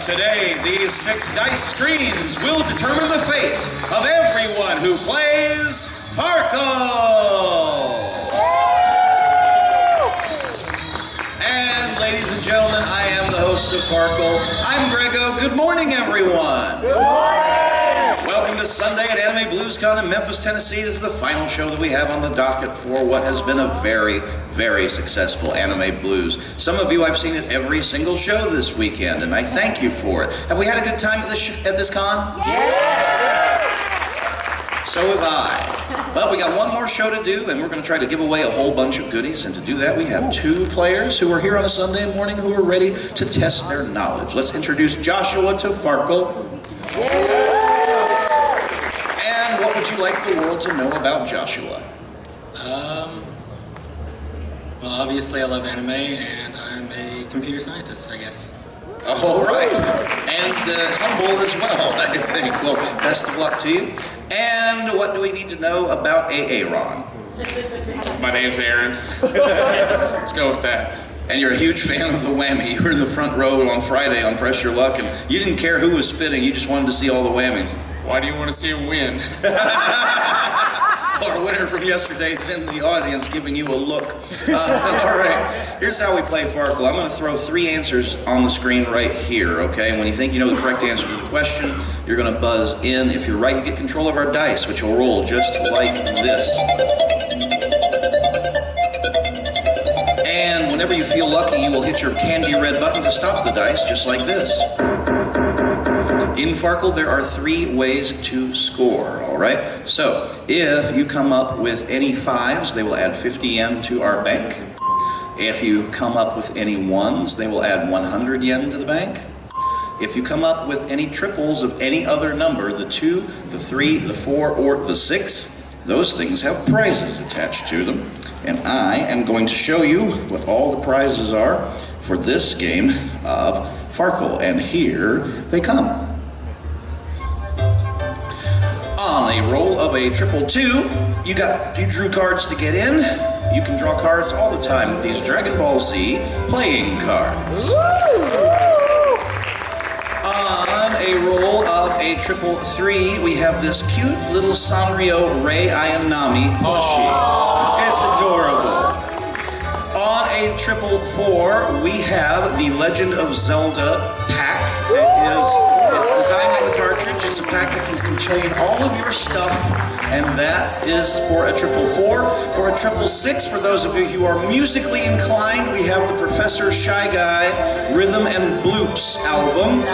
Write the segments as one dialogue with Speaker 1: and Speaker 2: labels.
Speaker 1: Today, these 6 dice screens will determine the fate of everyone who plays Farkle! And ladies and gentlemen, I am the host of Farkle. I'm Greggo. Good morning, everyone.
Speaker 2: Good morning.
Speaker 1: Welcome to Sunday at Anime BluesCon in Memphis, Tennessee. This is the final show that we have on the docket for what has been a very, very successful Anime Blues. Some of you, I've seen at every single show this weekend, and I thank you for it. Have we had a good time at this con?
Speaker 2: Yes!
Speaker 1: So have I. But we got one more show to do, and we're going to try to give away a whole bunch of goodies. And to do that, we have 2 players who are here on a Sunday morning who are ready to test their knowledge. Let's introduce Joshua to Farkle. And what would you like the world to know about Joshua?
Speaker 3: Well, obviously I love anime, and I'm a computer scientist, I guess.
Speaker 1: All right. And humble as well, I think. Well, best of luck to you. And what do we need to know about Aaron?
Speaker 4: My name's Aaron. Let's go with that.
Speaker 1: And you're a huge fan of the Whammy. You were in the front row on Friday on Press Your Luck, and you didn't care who was spitting, you just wanted to see all the whammies.
Speaker 4: Why do you want to see him win?
Speaker 1: Our winner from yesterday is in the audience giving you a look. All right, here's how we play Farkle. I'm going to throw 3 answers on the screen right here, okay? And when you think you know the correct answer to the question, you're going to buzz in. If you're right, you get control of our dice, which will roll just like this. And whenever you feel lucky, you will hit your candy red button to stop the dice, just like this. In Farkle, there are 3 ways to score, all right? So, if you come up with any 5s, they will add 50 yen to our bank. If you come up with any 1s, they will add 100 yen to the bank. If you come up with any triples of any other number, the 2, the 3, the 4, or the 6, those things have prizes attached to them. And I am going to show you what all the prizes are for this game of Farkle. And here they come. On a roll of a 222, you drew cards to get in. You can draw cards all the time with these Dragon Ball Z playing cards. On a roll of a 333, we have this cute little Sanrio Rei Ayanami plushie. It's adorable. On a 444, we have the Legend of Zelda pack. It's designed by the cartridge. It's a pack that can contain all of your stuff, and that is for a 444. For a 666, for those of you who are musically inclined, we have the Professor Shy Guy Rhythm and Bloops album.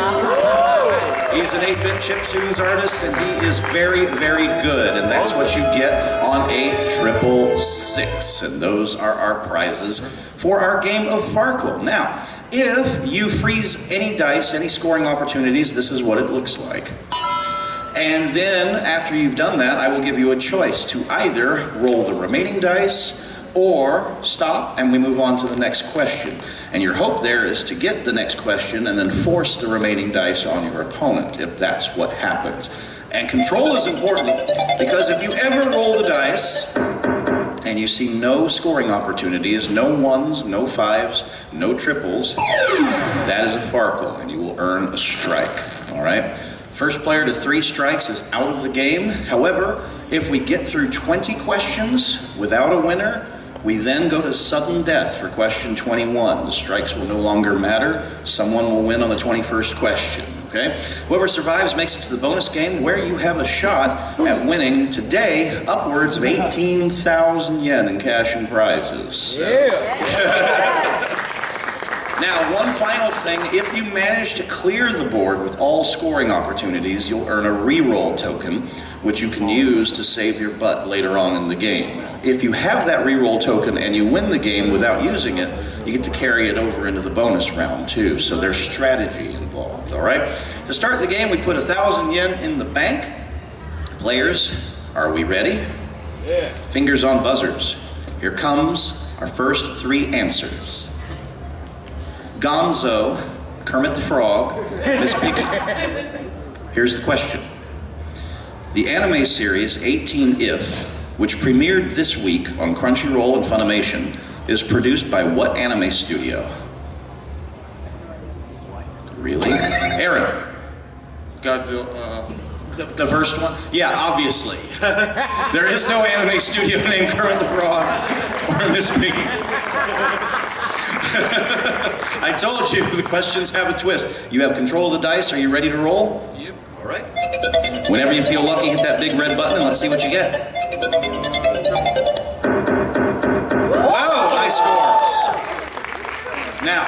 Speaker 1: He's an 8-bit chiptunes artist, and he is very, very good, and that's what you get on a 666. And those are our prizes for our game of Farkle. Now, if you freeze any dice, any scoring opportunities, this is what it looks like. And then, after you've done that, I will give you a choice to either roll the remaining dice or stop and we move on to the next question. And your hope there is to get the next question and then force the remaining dice on your opponent, if that's what happens. And control is important, because if you ever roll the dice and you see no scoring opportunities, no 1s, no 5s, no triples, that is a Farkle, and you will earn a strike, all right? First player to 3 strikes is out of the game. However, if we get through 20 questions without a winner, we then go to sudden death for question 21. The strikes will no longer matter. Someone will win on the 21st question, okay? Whoever survives makes it to the bonus game, where you have a shot at winning today upwards of 18,000 yen in cash and prizes.
Speaker 2: Yeah.
Speaker 1: Now, one final thing, if you manage to clear the board with all scoring opportunities, you'll earn a reroll token, which you can use to save your butt later on in the game. If you have that reroll token and you win the game without using it, you get to carry it over into the bonus round too, so there's strategy involved, all right? To start the game, we put 1,000 yen in the bank. Players, are we ready?
Speaker 2: Yeah.
Speaker 1: Fingers on buzzers. Here comes our first 3 answers. Gonzo, Kermit the Frog, Miss Piggy. Here's the question. The anime series 18 If, which premiered this week on Crunchyroll and Funimation, is produced by what anime studio? Really? Aaron?
Speaker 4: Godzilla.
Speaker 1: The first one? Yeah, obviously. There is no anime studio named Kermit the Frog or Miss Piggy. I told you, the questions have a twist. You have control of the dice. Are you ready to roll?
Speaker 4: Yep.
Speaker 1: All right. Whenever you feel lucky, hit that big red button and let's see what you get. Whoa, nice scores. Now,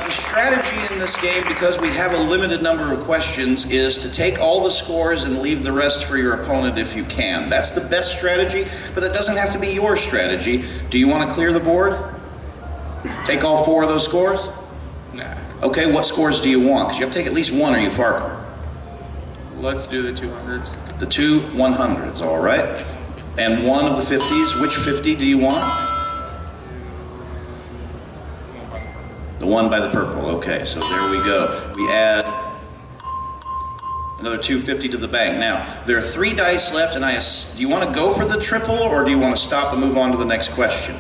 Speaker 1: the strategy in this game, because we have a limited number of questions, is to take all the scores and leave the rest for your opponent if you can. That's the best strategy, but that doesn't have to be your strategy. Do you want to clear the board? Take all 4 of those scores?
Speaker 4: Nah.
Speaker 1: Okay, what scores do you want? Because you have to take at least 1 or you Farkle.
Speaker 4: Let's do the 200s.
Speaker 1: The 2 100s, all right. And 1 of the 50s. Which 50 do you want? The one by the purple. Okay, so there we go. We add another 250 to the bank. Now, there are 3 dice left, and do you want to go for the triple, or do you want to stop and move on to the next question?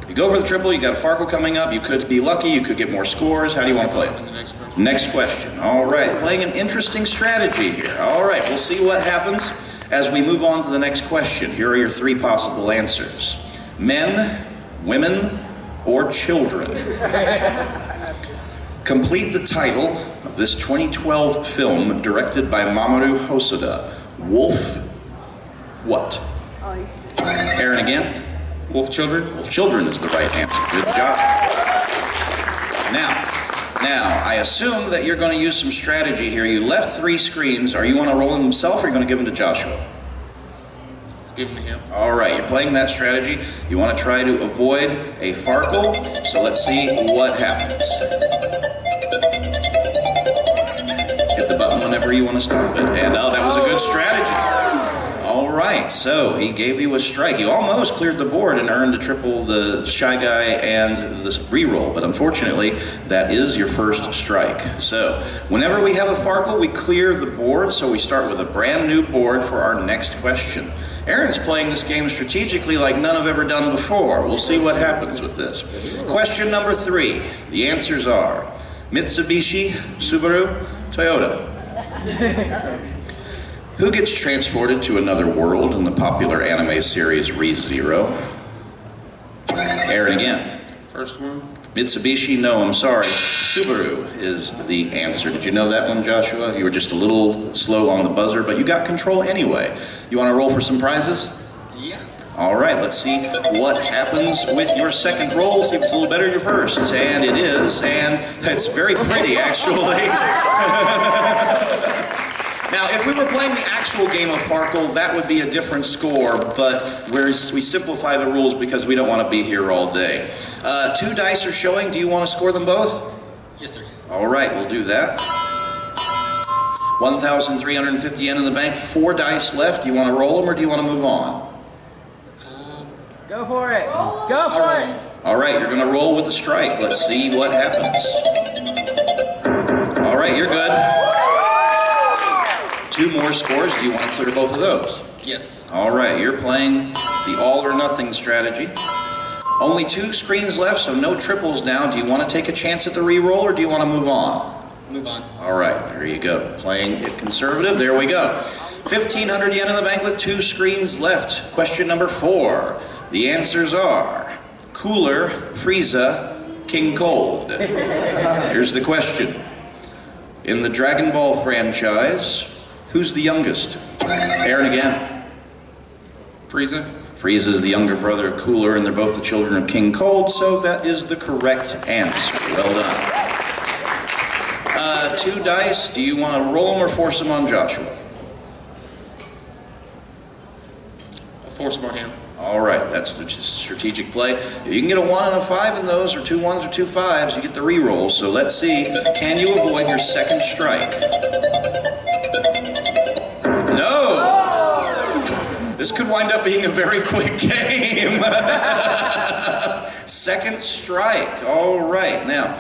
Speaker 1: You go for the triple, you got a Farkle coming up, you could be lucky, you could get more scores. How do you want to play it?
Speaker 4: And the next question.
Speaker 1: Next question. All right, playing an interesting strategy here. All right, we'll see what happens as we move on to the next question. Here are your 3 possible answers. Men, women, or children. Complete the title of this 2012 film directed by Mamoru Hosoda. Wolf what? Aaron again?
Speaker 4: Wolf Children?
Speaker 1: Wolf Children is the right answer. Good job. Now, I assume that you're going to use some strategy here. You left 3 screens. Are you want to roll them himself, or are you going to give them to Joshua?
Speaker 4: Let's give them to him.
Speaker 1: All right, you're playing that strategy. You want to try to avoid a Farkle, so let's see what happens. Hit the button whenever you want to stop it. And oh, that was a good strategy. All right, so he gave you a strike. You almost cleared the board and earned a triple the Shy Guy and the reroll, but unfortunately, that is your first strike. So, whenever we have a Farkle, we clear the board, so we start with a brand new board for our next question. Aaron's playing this game strategically like none have ever done before. We'll see what happens with this. Question number 3. The answers are Mitsubishi, Subaru, Toyota. Who gets transported to another world in the popular anime series Re:Zero? Aaron again.
Speaker 4: First one.
Speaker 1: Mitsubishi, no, I'm sorry. Subaru is the answer. Did you know that one, Joshua? You were just a little slow on the buzzer, but you got control anyway. You want to roll for some prizes?
Speaker 3: Yeah.
Speaker 1: All right, let's see what happens with your second roll. See if it's a little better than your first. And it is, and it's very pretty, actually. Now, if we were playing the actual game of Farkle, that would be a different score, but we simplify the rules because we don't want to be here all day. 2 dice are showing. Do you want to score them both?
Speaker 3: Yes, sir.
Speaker 1: All right, we'll do that. 1,350 yen in the bank, 4 dice left. Do you want to roll them or do you want to move on?
Speaker 5: Go for it. Go for it.
Speaker 1: All right, you're going to roll with a strike. Let's see what happens. All right, you're good. 2 more scores. Do you want to clear both of those?
Speaker 3: Yes.
Speaker 1: All right, you're playing the all or nothing strategy. Only 2 screens left, so no triples now. Do you want to take a chance at the re-roll or do you want to move on?
Speaker 3: Move on.
Speaker 1: All right, there you go. Playing it conservative. There we go. 1,500 yen in the bank with 2 screens left. Question number 4. The answers are Cooler, Frieza, King Cold. Here's the question. In the Dragon Ball franchise, who's the youngest? Aaron again.
Speaker 4: Frieza.
Speaker 1: Frieza is the younger brother of Cooler, and they're both the children of King Cold, so that is the correct answer. Well done. 2 dice. Do you want to roll them or force them on Joshua?
Speaker 4: I'll force him on him.
Speaker 1: All right, that's the strategic play. If you can get a 1 and a 5 in those, or 2 1s or 2 5s, you get the re-roll. So let's see, can you avoid your second strike? No! This could wind up being a very quick game. Second strike. All right. Now,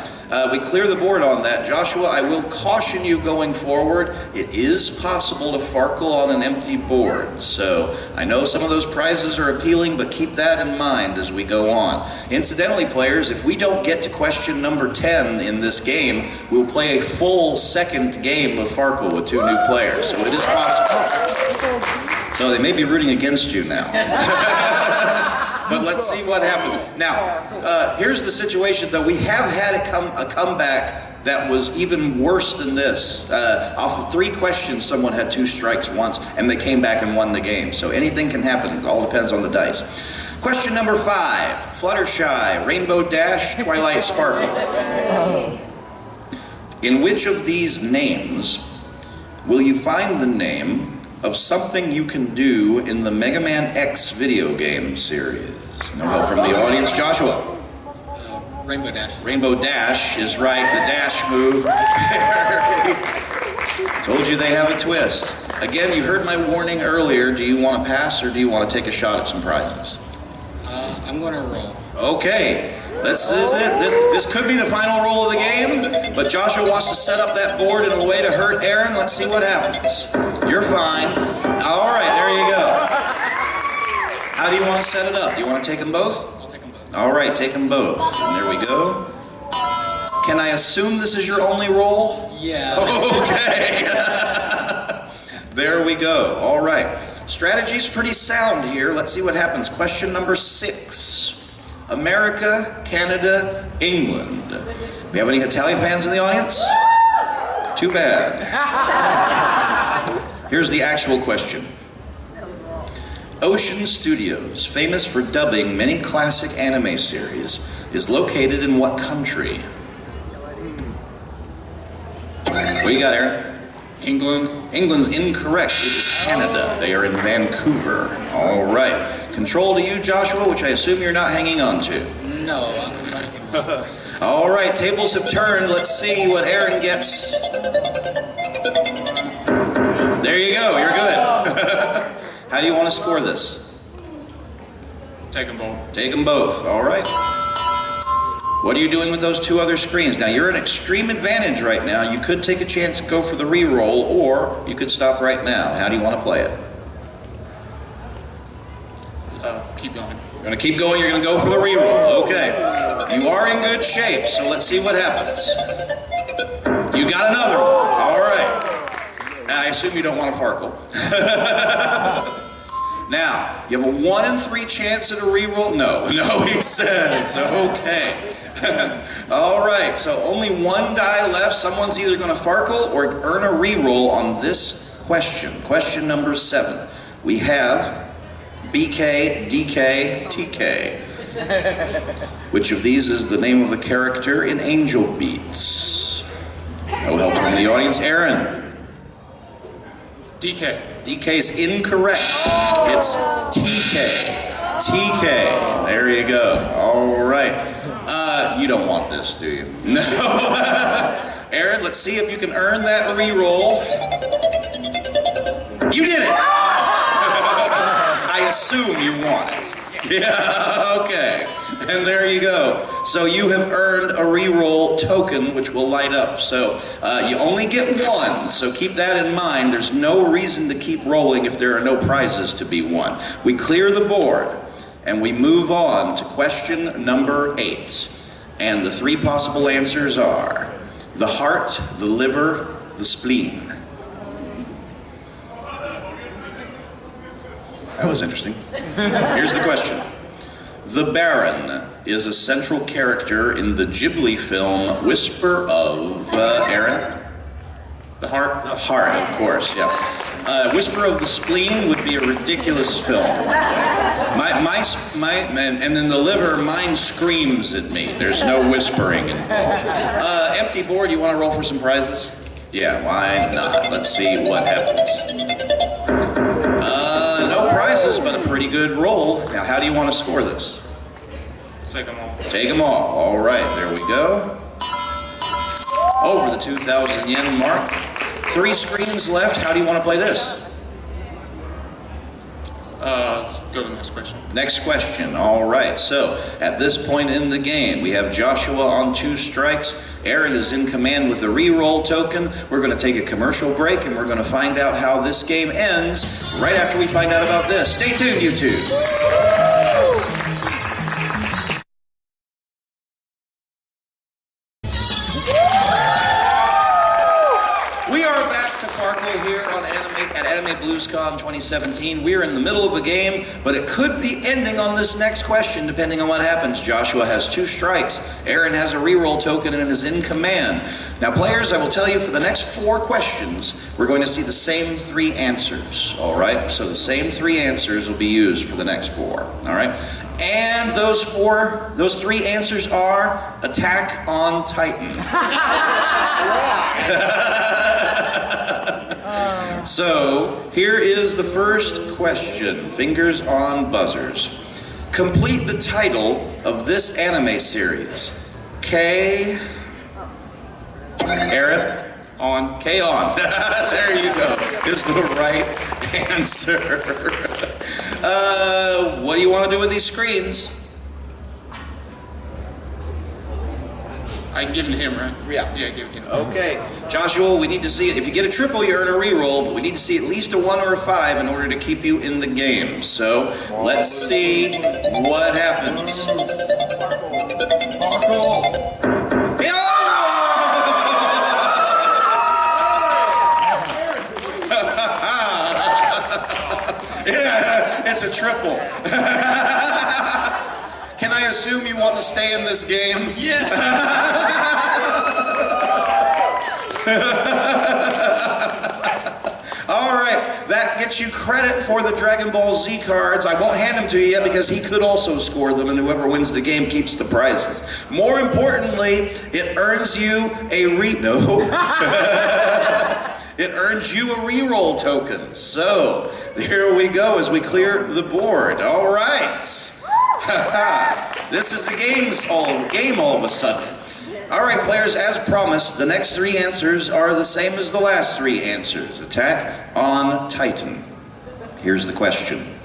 Speaker 1: We clear the board on that. Joshua, I will caution you going forward. It is possible to Farkle on an empty board. So I know some of those prizes are appealing, but keep that in mind as we go on. Incidentally, players, if we don't get to question number 10 in this game, we'll play a full second game of Farkle with 2 new players. So it is possible. So they may be rooting against you now. But let's see what happens. Now, here's the situation, though. We have had a comeback that was even worse than this. Off of 3 questions, someone had 2 strikes once, and they came back and won the game. So anything can happen. It all depends on the dice. Question number 5. Fluttershy, Rainbow Dash, Twilight Sparkle. In which of these names will you find the name of something you can do in the Mega Man X video game series? No help from the audience. Joshua.
Speaker 3: Rainbow Dash.
Speaker 1: Rainbow Dash is right, the dash move. Told you they have a twist. Again, you heard my warning earlier. Do you want to pass or do you want to take a shot at some prizes?
Speaker 3: I'm going to roll.
Speaker 1: Okay, this is it. This could be the final roll of the game, but Joshua wants to set up that board in a way to hurt Aaron. Let's see what happens. You're fine. All right, there you go. How do you want to set it up? Do you want to take them both?
Speaker 3: I'll take them both.
Speaker 1: All right, take them both. And there we go. Can I assume this is your only roll?
Speaker 3: Yeah.
Speaker 1: Okay. There we go. All right. Strategy's pretty sound here. Let's see what happens. Question number 6. America, Canada, England. We have any Italian fans in the audience? Too bad. Here's the actual question. Ocean Studios, famous for dubbing many classic anime series, is located in what country? What do you got, Aaron?
Speaker 4: England.
Speaker 1: England's incorrect. It is Canada. They are in Vancouver. All right. Control to you, Joshua, which I assume you're not hanging on to.
Speaker 3: No, I'm running.
Speaker 1: All right, tables have turned. Let's see what Aaron gets. There you go. You're good. How do you want to score this?
Speaker 4: Take them both.
Speaker 1: Take them both. All right. What are you doing with those 2 other screens? Now, you're at extreme advantage right now. You could take a chance to go for the re-roll, or you could stop right now. How do you want to play it?
Speaker 4: Keep going.
Speaker 1: You're going to keep going. You're going to go for the re-roll. Okay. You are in good shape, so let's see what happens. You got another one. All right. I assume you don't want a Farkle. Now, you have a 1 in 3 chance at a re-roll? No, he says. Okay. All right, so only 1 die left. Someone's either going to Farkle or earn a re-roll on this question. Question number 7. We have BK, DK, TK. Which of these is the name of the character in Angel Beats? No help from the audience. Aaron.
Speaker 4: DK.
Speaker 1: DK's incorrect. It's TK. TK. There you go. All right. You don't want this, do you? No. Aaron, let's see if you can earn that re-roll. You did it! I assume you want it. Yeah, okay. And there you go. So you have earned a re-roll token, which will light up. So you only get 1, so keep that in mind. There's no reason to keep rolling if there are no prizes to be won. We clear the board, and we move on to question number 8. And the 3 possible answers are the heart, the liver, the spleen. That was interesting. Here's the question. The Baron is a central character in the Ghibli film Whisper of... Aaron?
Speaker 4: The heart.
Speaker 1: The heart, of course, yeah. Whisper of the Spleen would be a ridiculous film. And then the liver, mine screams at me. There's no whispering involved. Empty board, you want to roll for some prizes? Yeah, why not? Let's see what happens. No prizes, but a pretty good roll. Now, how do you want to score this?
Speaker 4: Take them all.
Speaker 1: Take them all. All right, there we go. Over the 2,000 yen mark. 3 screens left. How do you want to play this?
Speaker 4: Let's go to the next question.
Speaker 1: Next question. All right. So at this point in the game, we have Joshua on 2 strikes. Aaron is in command with the re-roll token. We're going to take a commercial break, and we're going to find out how this game ends right after we find out about this. Stay tuned, you two. We are back to Farkle here on Anime BluesCon 2017. We're in the middle of a game, but it could be ending on this next question depending on what happens. Joshua has 2 strikes. Aaron has a reroll token and is in command. Now, players, I will tell you for the next 4 questions, we're going to see the same 3 answers. All right? So the same 3 answers will be used for the next 4. All right? And those 3 answers are Attack on Titan. So, here is the first question. Fingers on buzzers. Complete the title of this anime series. Aaron?
Speaker 4: On.
Speaker 1: K-On. There you go. Is the right answer. What do you want to do with these screens?
Speaker 4: I can give it to him, right?
Speaker 1: Yeah.
Speaker 4: Yeah, give it to him.
Speaker 1: Okay. Joshua, we need to see it. If you get a triple, you earn a reroll, but we need to see at least a 1 or a 5 in order to keep you in the game. So, let's see what happens. Yeah, it's a triple. Can I assume you want to stay in this game?
Speaker 3: Yeah.
Speaker 1: All right, that gets you credit for the Dragon Ball Z cards. I won't hand them to you yet because he could also score them, and whoever wins the game keeps the prizes. More importantly, it earns you a It earns you a reroll token. So, here we go as we clear the board. All right. This is a game all of a sudden. All right, players, as promised, the next 3 answers are the same as the last 3 answers. Attack on Titan. Here's the question.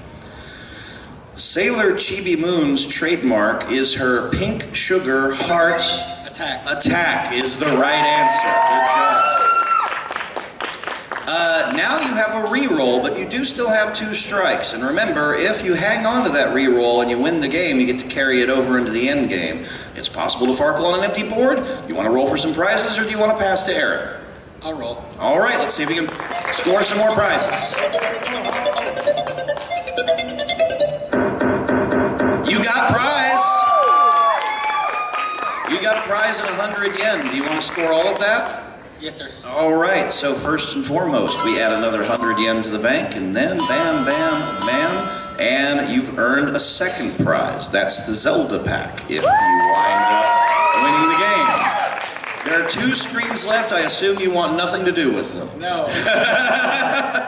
Speaker 1: Sailor Chibi Moon's trademark is her pink sugar heart.
Speaker 3: Attack.
Speaker 1: Attack is the right answer. Good job. Now you have a reroll, but you do still have 2 strikes. And remember, if you hang on to that reroll and you win the game, you get to carry it over into the end game. It's possible to Farkle on an empty board. You want to roll for some prizes, or do you want to pass to Aaron?
Speaker 3: I'll roll.
Speaker 1: All right, let's see if we can score some more prizes. You got a prize. You got a prize in 100 yen. Do you want to score all of that?
Speaker 3: Yes, sir.
Speaker 1: All right, so first and foremost, we add another 100 yen to the bank, and then bam, bam, bam, and you've earned a 2nd prize. That's the Zelda pack, if you wind up winning the game. There are 2 screens left. I assume you want nothing to do with them.
Speaker 3: No.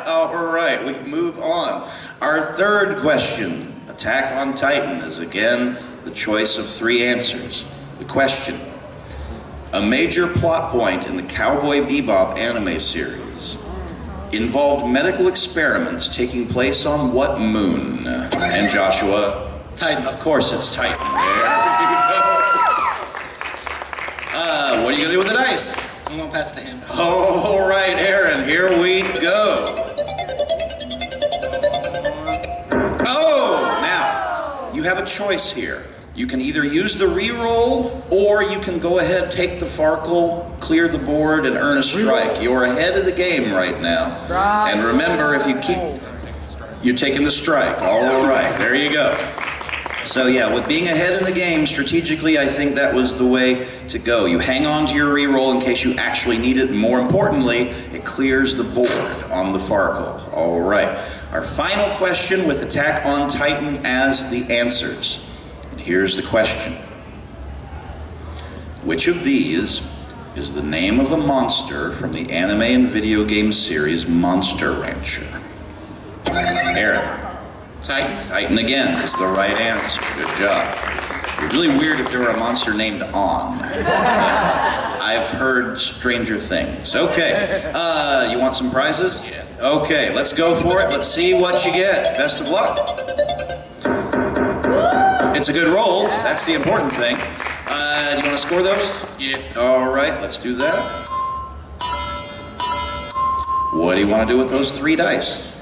Speaker 1: All right, we move on. Our 3rd question, Attack on Titan, is again the choice of 3 answers. The question. A major plot point in the Cowboy Bebop anime series involved medical experiments taking place on what moon? And Joshua?
Speaker 3: Titan.
Speaker 1: Of course it's Titan. There you go. What are you going to do with the dice?
Speaker 3: I'm going to pass it to him.
Speaker 1: All right, Aaron, here we go. Oh, now, you have a choice here. You can either use the reroll, or you can go ahead, take the Farkle, clear the board, and earn a strike. You're ahead of the game right now. And remember, if you keep... You're taking the strike. All right, there you go. So yeah, with being ahead in the game, strategically, I think that was the way to go. You hang on to your reroll in case you actually need it, and more importantly, it clears the board on the Farkle. All right. Our final question with Attack on Titan as the answers. Here's the question. Which of these is the name of the monster from the anime and video game series Monster Rancher? Aaron.
Speaker 4: Titan.
Speaker 1: Titan again is the right answer. Good job. It'd be really weird if there were a monster named On. I've heard stranger things. Okay. You want some prizes?
Speaker 4: Yeah.
Speaker 1: Okay, let's go for it. Let's see what you get. Best of luck. It's a good roll. That's the important thing. Do you want to score those?
Speaker 4: Yeah.
Speaker 1: All right, let's do that. What do you want to do with those 3 dice?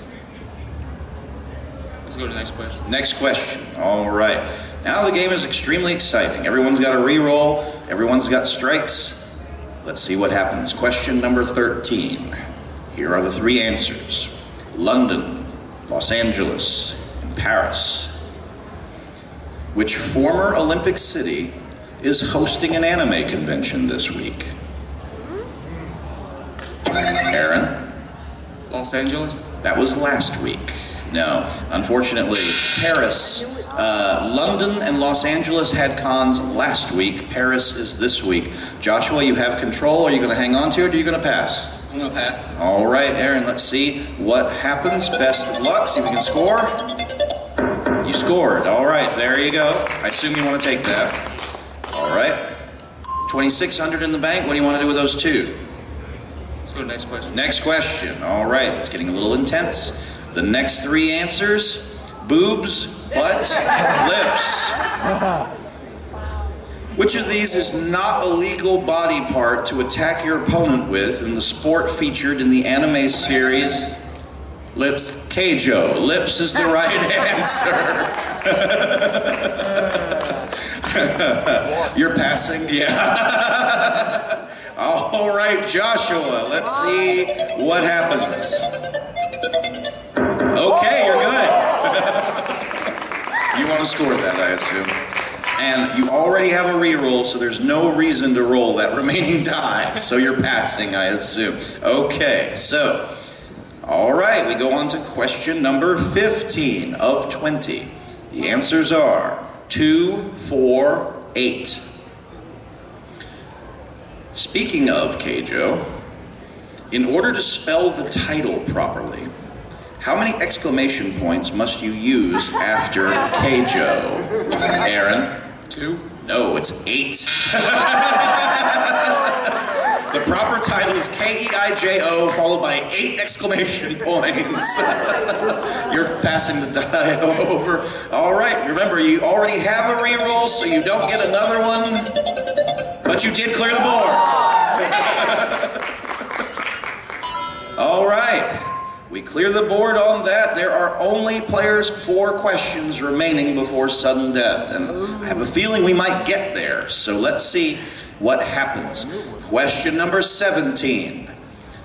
Speaker 4: Let's go to the next question.
Speaker 1: Next question. All right. Now the game is extremely exciting. Everyone's got a re-roll. Everyone's got strikes. Let's see what happens. Question number 13. Here are the 3 answers. London, Los Angeles, and Paris. Which former Olympic city is hosting an anime convention this week? Aaron?
Speaker 4: Los Angeles?
Speaker 1: That was last week. No, unfortunately, Paris. London and Los Angeles had cons last week. Paris is this week. Joshua, you have control. Are you going to hang on to it or are you going to pass?
Speaker 3: I'm gonna pass.
Speaker 1: All right, Aaron, let's see what happens. Best of luck. See if we can score. You scored. All right, there you go. I assume you want to take that. All right. 2,600 in the bank. What do you want to do with those 2?
Speaker 4: Let's go to the next question.
Speaker 1: Next question. All right, it's getting a little intense. The next 3 answers: boobs, butt, lips. Which of these is not a legal body part to attack your opponent with in the sport featured in the anime series?
Speaker 4: Lips.
Speaker 1: Keijo. Lips is the right answer. You're passing? Yeah. All right, Joshua, let's see what happens. Okay, you're good. You want to score that, I assume. And you already have a re-roll, so there's no reason to roll that remaining die. So you're passing, I assume. Okay, so, all right, we go on to question number 15 of 20. The answers are 2, 4, 8. Speaking of Keijo, in order to spell the title properly, how many exclamation points must you use after Keijo? Aaron?
Speaker 4: 2?
Speaker 1: No, it's 8. The proper title is Keijo followed by 8 exclamation points. You're passing the die over. All right, remember you already have a re-roll, so you don't get another one, but you did clear the board. All right. We clear the board on that. There are only players 4 questions remaining before sudden death, and I have a feeling we might get there. So let's see what happens. Question number 17.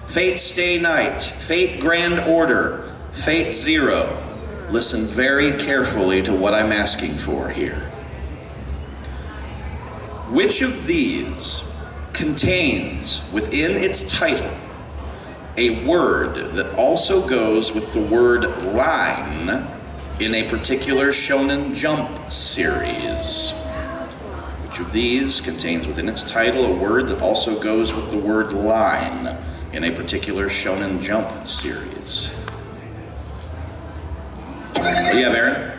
Speaker 1: Fate Stay Night, Fate Grand Order, Fate Zero. Listen very carefully to what I'm asking for here. Which of these contains within its title a word that also goes with the word line in a particular Shonen Jump series? Which of these contains within its title a word that also goes with the word line in a particular Shonen Jump series? What do you have, Aaron?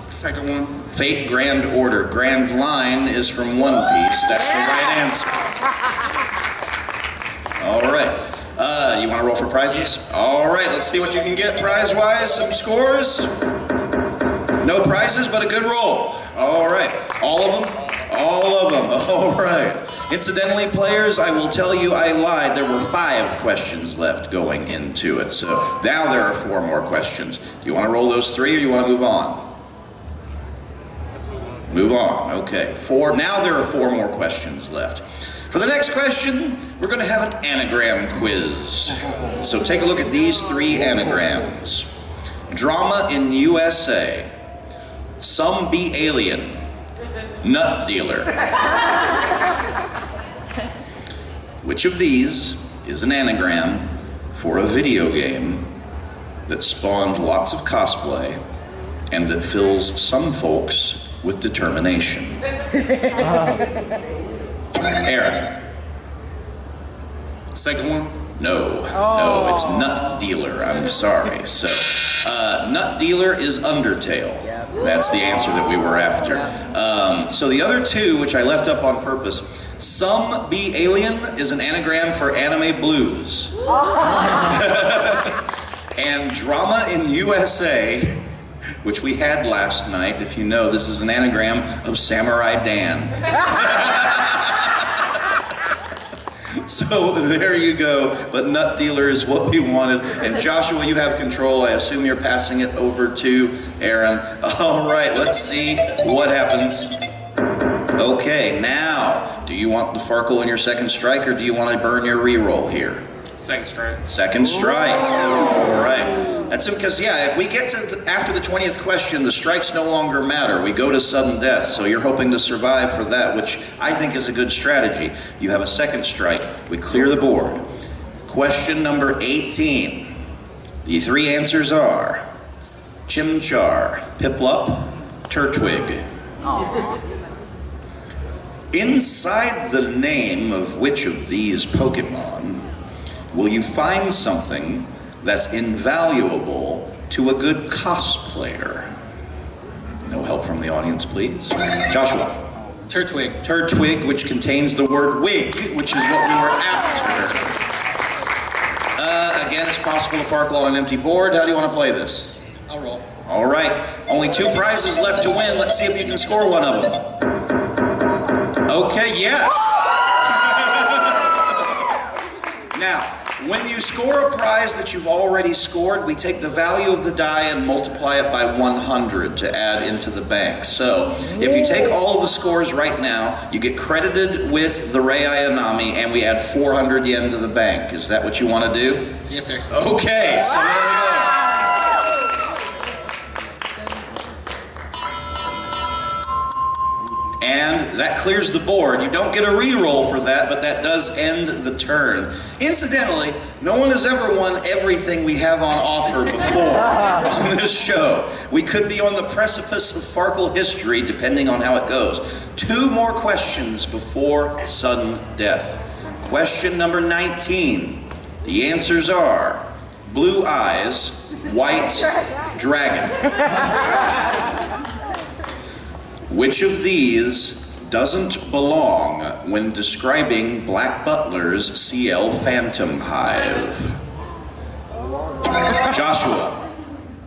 Speaker 4: Second one.
Speaker 1: Fate Grand Order. Grand Line is from One Piece. That's the right answer. All right. You want to roll for prizes? All right, let's see what you can get prize-wise. Some scores. No prizes, but a good roll. All right. All of them? All of them. All right. Incidentally, players, I will tell you I lied. There were 5 questions left going into it. So now there are 4 more questions. Do you want to roll those 3 or do you want to move on? Move on. Okay. 4. Now there are 4 more questions left. For the next question, we're going to have an anagram quiz. So take a look at these 3 anagrams. Drama in USA. Some be alien. Nut dealer. Which of these is an anagram for a video game that spawned lots of cosplay and that fills some folks with determination? Aaron.
Speaker 4: Second one?
Speaker 1: No, no, it's Nut Dealer. I'm sorry. So, Nut Dealer is Undertale. That's the answer that we were after. So the other 2, which I left up on purpose, Some Be Alien is an anagram for anime blues. And Drama in USA, which we had last night, if you know, this is an anagram of Samurai Dan. So there you go, but Nut Dealer is what we wanted. And Joshua, you have control. I assume you're passing it over to Aaron. All right, let's see what happens. Okay, now, do you want the Farkle in your second strike, or do you want to burn your reroll here?
Speaker 4: Second strike.
Speaker 1: Second strike. All right. That's because, yeah, if we get to after the 20th question, the strikes no longer matter. We go to sudden death, so you're hoping to survive for that, which I think is a good strategy. You have a second strike. We clear the board. Question number 18. The three answers are Chimchar, Piplup, Turtwig. Inside the name of which of these Pokemon will you find something that's invaluable to a good cosplayer? No help from the audience, please. Joshua.
Speaker 3: Turtwig.
Speaker 1: Turtwig, which contains the word wig, which is what we were after. Again, it's possible to Farkle on an empty board. How do you want to play this?
Speaker 3: I'll roll.
Speaker 1: All right. Only 2 prizes left to win. Let's see if you can score one of them. Okay, yes. Now, when you score a prize that you've already scored, we take the value of the die and multiply it by 100 to add into the bank. So, if you take all of the scores right now, you get credited with the Rei Ayanami, and we add 400 yen to the bank. Is that what you want to do?
Speaker 3: Yes, sir.
Speaker 1: Okay, so there we go. And that clears the board. You don't get a re-roll for that, but that does end the turn. Incidentally, no one has ever won everything we have on offer before on this show. We could be on the precipice of Farkle history, depending on how it goes. 2 more questions before sudden death. Question number 19. The answers are blue eyes, white dragon. Which of these doesn't belong when describing Black Butler's CL Phantom Hive? Joshua.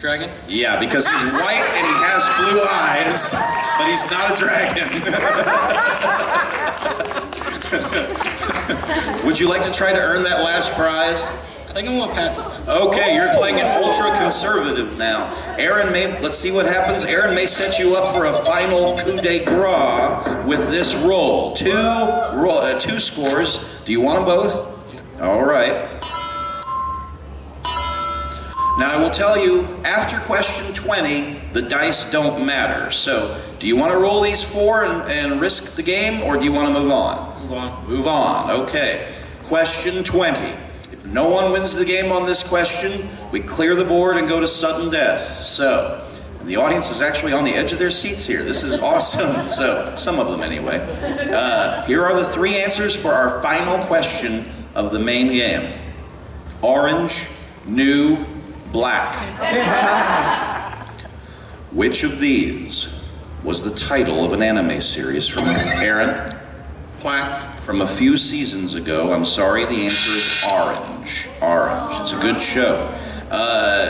Speaker 3: Dragon?
Speaker 1: Yeah, because he's white and he has blue eyes, but he's not a dragon. Would you like to try to earn that last prize?
Speaker 3: I think I'm gonna pass this time.
Speaker 1: Okay, you're playing an ultra conservative now. Aaron let's see what happens. Aaron may set you up for a final coup de grace with this roll. 2 scores. Do you want them both? All right. Now I will tell you, after question 20, the dice don't matter. So, do you want to roll these 4 and risk the game, or do you want to move on?
Speaker 3: Move on.
Speaker 1: Move on, okay. Question 20. If no one wins the game on this question, we clear the board and go to sudden death. So, the audience is actually on the edge of their seats here. This is awesome. So, some of them anyway. Here are the 3 answers for our final question of the main game. Orange, new, black. Which of these was the title of an anime series from Aaron?
Speaker 3: Black.
Speaker 1: From a few seasons ago. I'm sorry, the answer is orange. Orange. It's a good show.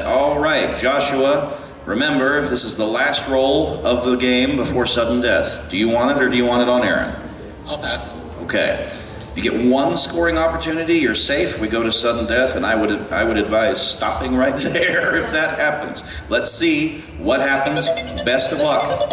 Speaker 1: All right, Joshua, remember, this is the last roll of the game before sudden death. Do you want it, or do you want it on Aaron?
Speaker 3: I'll pass.
Speaker 1: Okay. You get 1 scoring opportunity, you're safe. We go to sudden death, and I would advise stopping right there if that happens. Let's see what happens. Best of luck.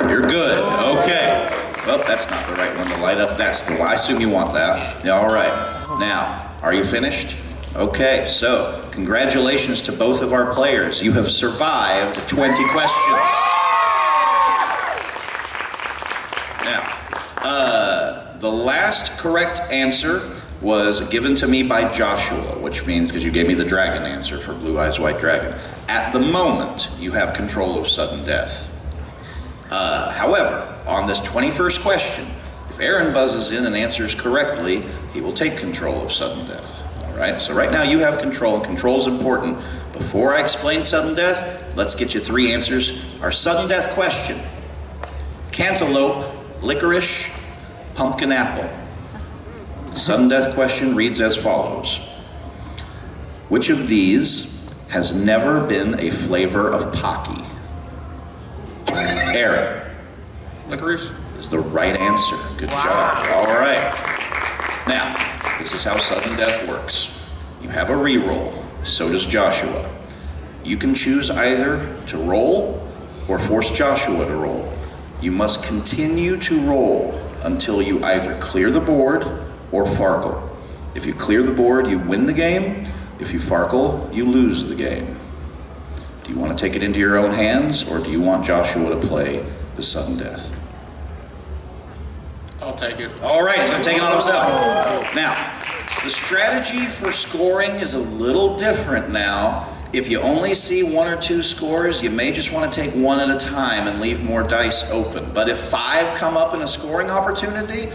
Speaker 1: You're good. Okay. Well, that's not the right one to light up. That's the one. I assume you want that. Yeah, all right. Now, are you finished? Okay, so congratulations to both of our players. You have survived 20 questions. Now, the last correct answer was given to me by Joshua, which means, because you gave me the dragon answer for Blue Eyes White Dragon. At the moment, you have control of sudden death. However, on this 21st question, if Aaron buzzes in and answers correctly, he will take control of sudden death. All right, so right now you have control, and control is important. Before I explain sudden death, let's get you 3 answers. Our sudden death question: cantaloupe, licorice, pumpkin apple. The sudden death question reads as follows. Which of these has never been a flavor of Pocky? Aaron.
Speaker 4: Licorice.
Speaker 1: Is the right answer. Good job. All right. Now, this is how sudden death works. You have a re-roll. So does Joshua. You can choose either to roll or force Joshua to roll. You must continue to roll until you either clear the board or Farkle. If you clear the board, you win the game. If you Farkle, you lose the game. Do you want to take it into your own hands, or do you want Joshua to play the sudden death?
Speaker 4: I'll take it.
Speaker 1: All right, he's going to take it on himself. Now, the strategy for scoring is a little different now. If you only see 1 or 2 scores, you may just want to take one at a time and leave more dice open. But if 5 come up in a scoring opportunity,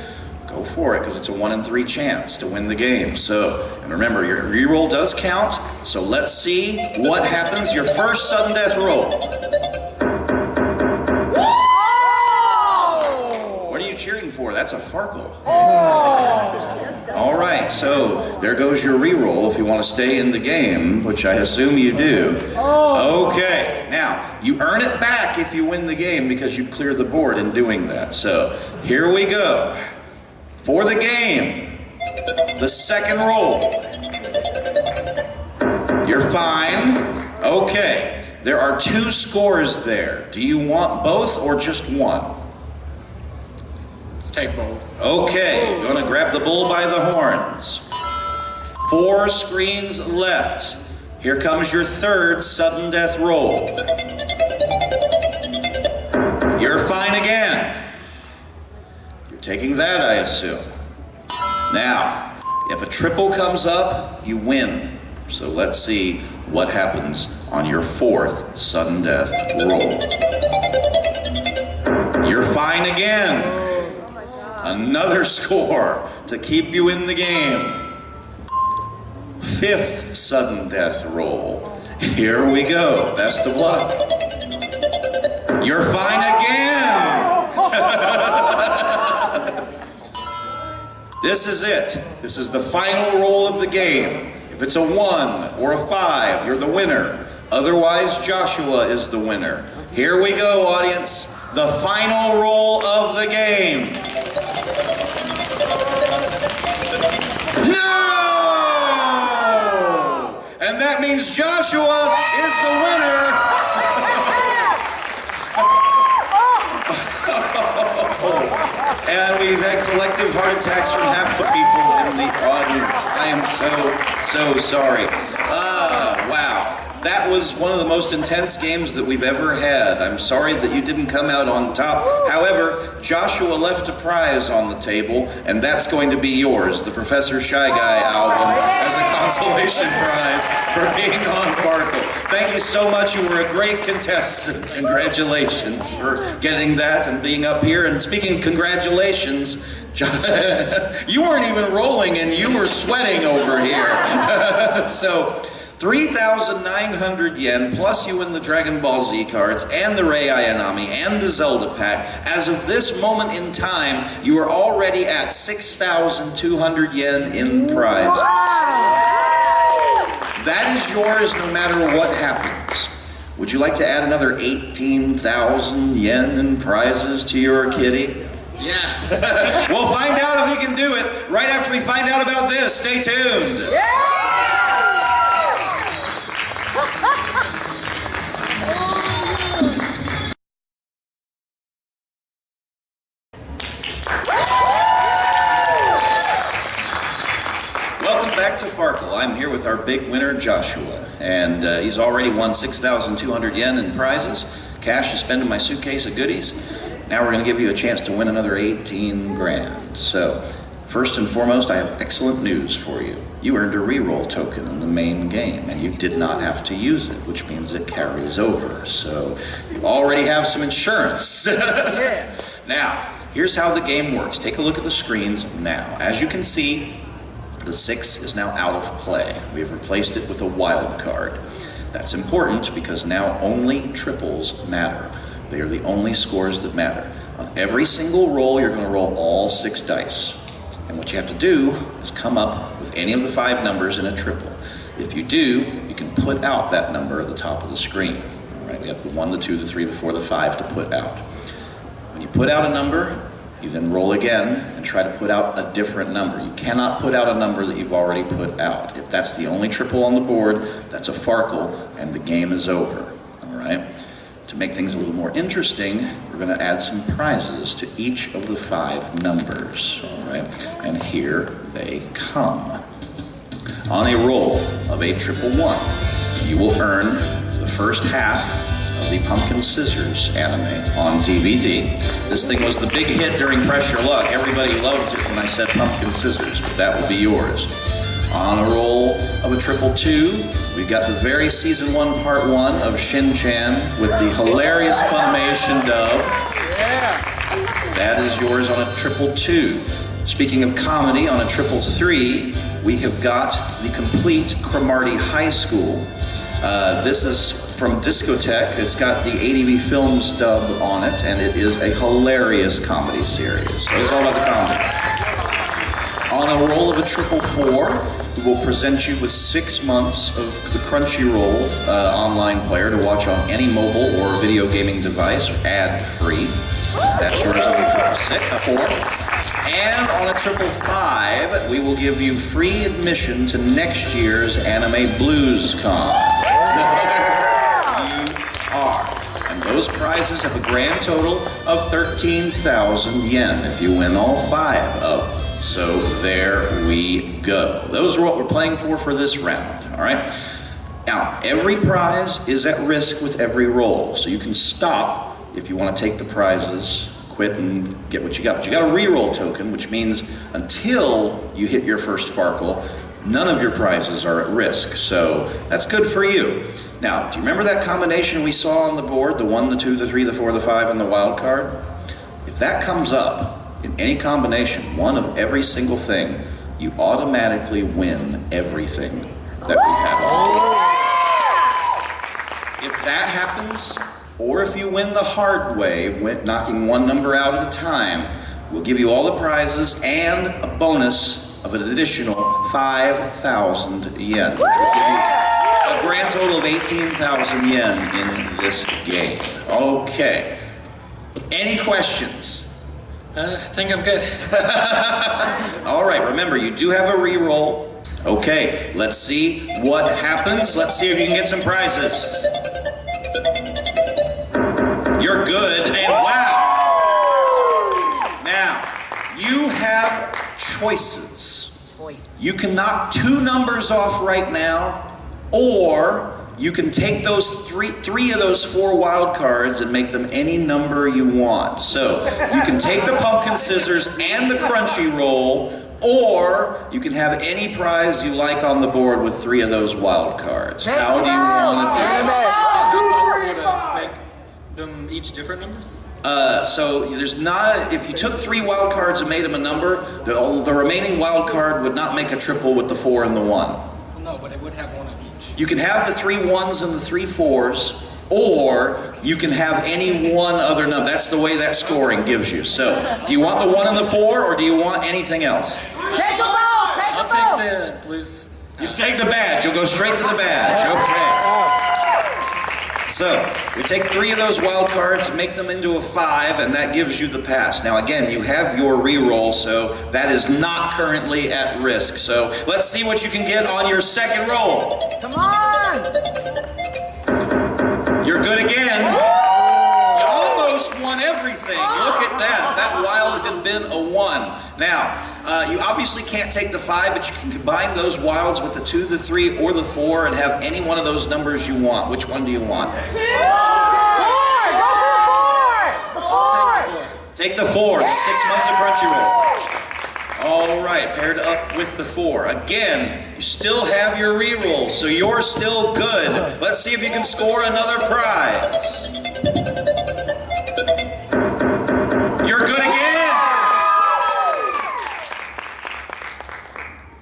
Speaker 1: go for it, because it's a 1 in 3 chance to win the game. So, and remember, your reroll does count. So let's see what happens. Your first sudden death roll. What are you cheering for? That's a Farkle. All right, so there goes your reroll if you want to stay in the game, which I assume you do. Okay, now you earn it back if you win the game because you clear the board in doing that. So here we go. For the game, the second roll. You're fine. Okay, there are 2 scores there. Do you want both or just one?
Speaker 4: Let's take both.
Speaker 1: Okay, gonna grab the bull by the horns. 4 screens left. Here comes your third sudden death roll. You're fine again. You're taking that, I assume. Now, if a triple comes up, you win. So let's see what happens on your 4th sudden death roll. You're fine again. Another score to keep you in the game. 5th sudden death roll. Here we go. Best of luck. You're fine again. This is it. This is the final roll of the game. If it's a 1 or a 5, you're the winner. Otherwise, Joshua is the winner. Here we go, audience. The final roll of the game. No! And that means Joshua is the winner. And we've had collective heart attacks from half the people in the audience. I am so sorry. Wow. That was one of the most intense games that we've ever had. I'm sorry that you didn't come out on top. However, Joshua left a prize on the table, and that's going to be yours, the Professor Shy Guy album, as a consolation prize for being on Farkle. Thank you so much. You were a great contestant. Congratulations for getting that and being up here. And speaking congratulations, you weren't even rolling and you were sweating over here. So, 3,900 yen, plus you win the Dragon Ball Z cards, and the Rei Ayanami, and the Zelda pack. As of this moment in time, you are already at 6,200 yen in prize. That is yours no matter what happens. Would you like to add another 18,000 yen in prizes to your kitty?
Speaker 3: Yeah.
Speaker 1: We'll find out if he can do it right after we find out about this. Stay tuned. Welcome back to Farkle. I'm here with our big winner, Joshua, and he's already won 6,200 yen in prizes, cash to spend in my suitcase of goodies. Now we're going to give you a chance to win another 18 grand. So, first and foremost, I have excellent news for you. You earned a reroll token in the main game, and you did not have to use it, which means it carries over. So, you already have some insurance.
Speaker 5: Yeah.
Speaker 1: Now, here's how the game works. Take a look at the screens now. As you can see, the 6 is now out of play. We have replaced it with a wild card. That's important because now only triples matter. They are the only scores that matter. On every single roll, you're going to roll all 6 dice. And what you have to do is come up with any of the 5 numbers in a triple. If you do, you can put out that number at the top of the screen. All right, we have the 1, the 2, the 3, the 4, the 5 to put out. When you put out a number, you then roll again and try to put out a different number. You cannot put out a number that you've already put out. If that's the only triple on the board, that's a Farkle, and the game is over. All right? To make things a little more interesting, we're going to add some prizes to each of the 5 numbers. All right? And here they come. On a roll of a 111, you will earn the first half of the Pumpkin Scissors anime on DVD. This thing was the big hit during Pressure Luck. Everybody loved it when I said Pumpkin Scissors, but that will be yours. On a roll of a 222, we got the very Season 1 Part 1 of Shin-Chan with the hilarious Funimation dub. That is yours on a 222. Speaking of comedy, on a 333, we have got the complete Cromartie High School. This is from Discotheque. It's got the ADV Films dub on it, and it is a hilarious comedy series. So it's all about the comedy. On a roll of a 444, we will present you with 6 months of the Crunchyroll online player to watch on any mobile or video gaming device, ad-free. That's yours on a 4. And on a 555, we will give you free admission to next year's Anime Blues Con. You are. And those prizes have a grand total of 13,000 yen if you win all 5 of them. So there we go. Those are what we're playing for this round, all right? Now, every prize is at risk with every roll, so you can stop if you want to take the prizes, quit and get what you got. But you got a reroll token, which means until you hit your first Farkle, none of your prizes are at risk. So that's good for you. Now, do you remember that combination we saw on the board? The 1, the 2, the 3, the 4, the 5, and the wild card? If that comes up in any combination, one of every single thing, you automatically win everything that we have on the board. If that happens, or if you win the hard way, knocking one number out at a time, we'll give you all the prizes and a bonus of an additional 5,000 yen, which will give you a grand total of 18,000 yen in this game. Okay. Any questions?
Speaker 3: I think I'm good.
Speaker 1: All right, remember, you do have a re-roll. Okay, let's see what happens. Let's see if you can get some prizes. You're good, and wow! Now, you have choices. You can knock 2 numbers off right now, or you can take those three of those 4 wild cards and make them any number you want. So, you can take the Pumpkin Scissors and the Crunchyroll, or you can have any prize you like on the board with 3 of those wild cards. How do you want to do it?
Speaker 3: Them each different numbers?
Speaker 1: So there's not, if you took 3 wild cards and made them a number, the remaining wild card would not make a triple with the 4 and the 1.
Speaker 3: No, but it would have one of each.
Speaker 1: You can have the 3 1s and the 3 4s, or you can have any one other number. That's the way that scoring gives you. So, do you want the 1 and the 4, or do you want anything else?
Speaker 5: Take them both! Take them both!
Speaker 3: I'll take the blues.
Speaker 1: You take the badge. You'll go straight to the badge. Okay. So, we take 3 of those wild cards, make them into a 5, and that gives you the pass. Now again, you have your re-roll, so that is not currently at risk. So, let's see what you can get on your second roll.
Speaker 5: Come on!
Speaker 1: You're good again. You almost won everything. Look at that. That wild had been a 1. Now, you obviously can't take the 5, but you can combine those wilds with the 2, the 3, or the 4 and have any one of those numbers you want. Which one do you want?
Speaker 5: 4! Go for the 4!
Speaker 1: Take the 4, the 6 months of Crunchyroll. All right, paired up with the 4. Again, you still have your reroll, so you're still good. Let's see if you can score another prize. You're good again.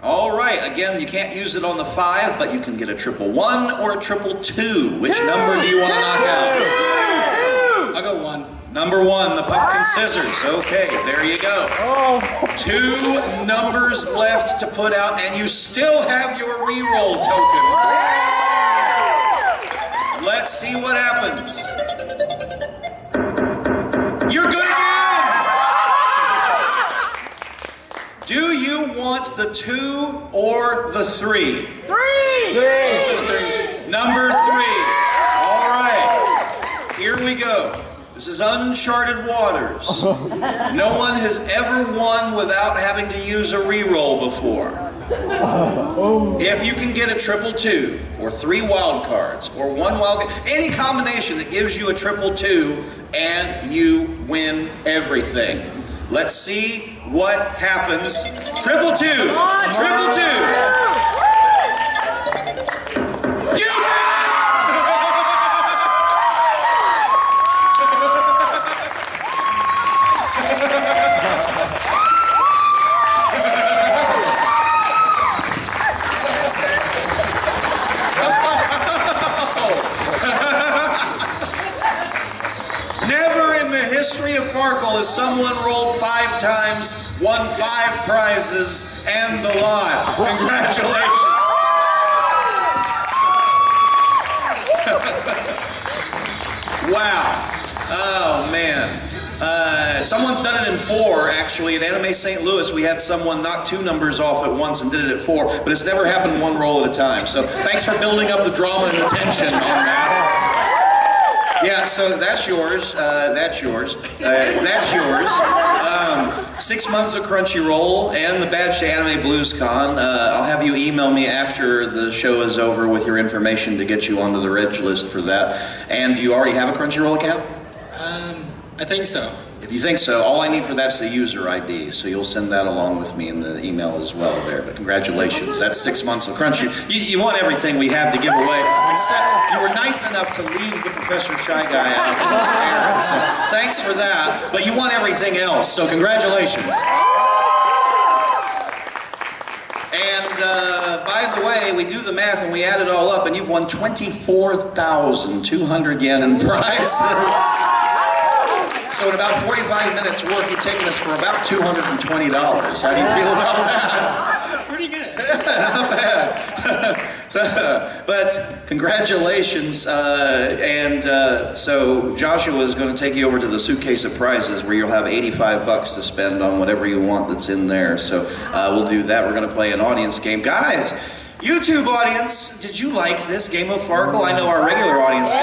Speaker 1: All right, again, you can't use it on the 5, but you can get a 111 or a 222. Which number do you want to knock out?
Speaker 3: I'll go 1.
Speaker 1: Number 1, the pumpkin scissors. Okay, there you go. 2 numbers left to put out, and you still have your re-roll token. Let's see what happens. You're good again! Do you want the 2 or the 3?
Speaker 5: 3!
Speaker 1: Number 3. All right, here we go. This is uncharted waters. No one has ever won without having to use a re-roll before. If you can get a 222, or 3 wild cards, or 1 wild card, any combination that gives you a 222, and you win everything. Let's see what happens. 222, 222. You did it! Never in the history of Farkle has someone rolled 5 times, won 5 prizes, and the lot. Congratulations. Wow. Oh, man. Someone's done it in 4, actually. At Anime St. Louis, we had someone knock 2 numbers off at once and did it at 4, but it's never happened 1 roll at a time. So thanks for building up the drama and the tension on that. Yeah, so that's yours. That's yours. That's yours. 6 months of Crunchyroll and the badge to Anime Blues Con. I'll have you email me after the show is over with your information to get you onto the reg list for that. And do you already have a Crunchyroll account?
Speaker 3: I think so.
Speaker 1: If you think so, all I need for that's the user ID, so you'll send that along with me in the email as well there. But congratulations, that's 6 months of Crunchy. You want everything we have to give away. You were nice enough to leave the Professor Shy Guy out in the air, so thanks for that. But you want everything else, so congratulations. And by the way, we do the math and we add it all up, and you've won 24,200 yen in prizes. So in about 45 minutes work, you've taken us for about $220. How do you feel about that?
Speaker 3: Pretty good.
Speaker 1: Not bad. But congratulations. So Joshua is going to take you over to the suitcase of prizes where you'll have $85 to spend on whatever you want that's in there. So we'll do that. We're going to play an audience game. Guys, YouTube audience, did you like this game of Farkle? I know our regular audience did.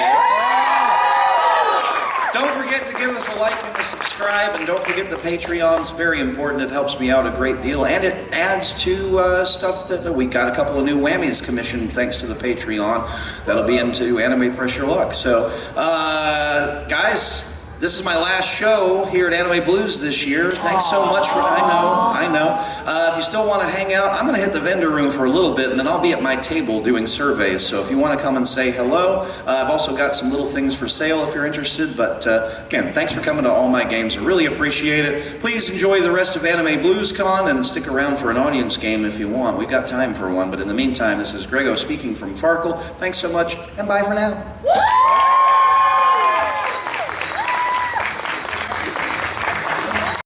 Speaker 1: Don't forget to give us a like and a subscribe, and don't forget the Patreon. It's very important. It helps me out a great deal, and it adds to stuff that we got a couple of new whammies commissioned thanks to the Patreon. That'll be into Anime Pressure Luck. So, guys, this is my last show here at Anime Blues this year. Thanks so much for, I know. If you still want to hang out, I'm going to hit the vendor room for a little bit, and then I'll be at my table doing surveys. So if you want to come and say hello, I've also got some little things for sale if you're interested. But again, thanks for coming to all my games. I really appreciate it. Please enjoy the rest of Anime Blues Con and stick around for an audience game if you want. We've got time for one. But in the meantime, this is Greggo speaking from Farkle. Thanks so much, and bye for now.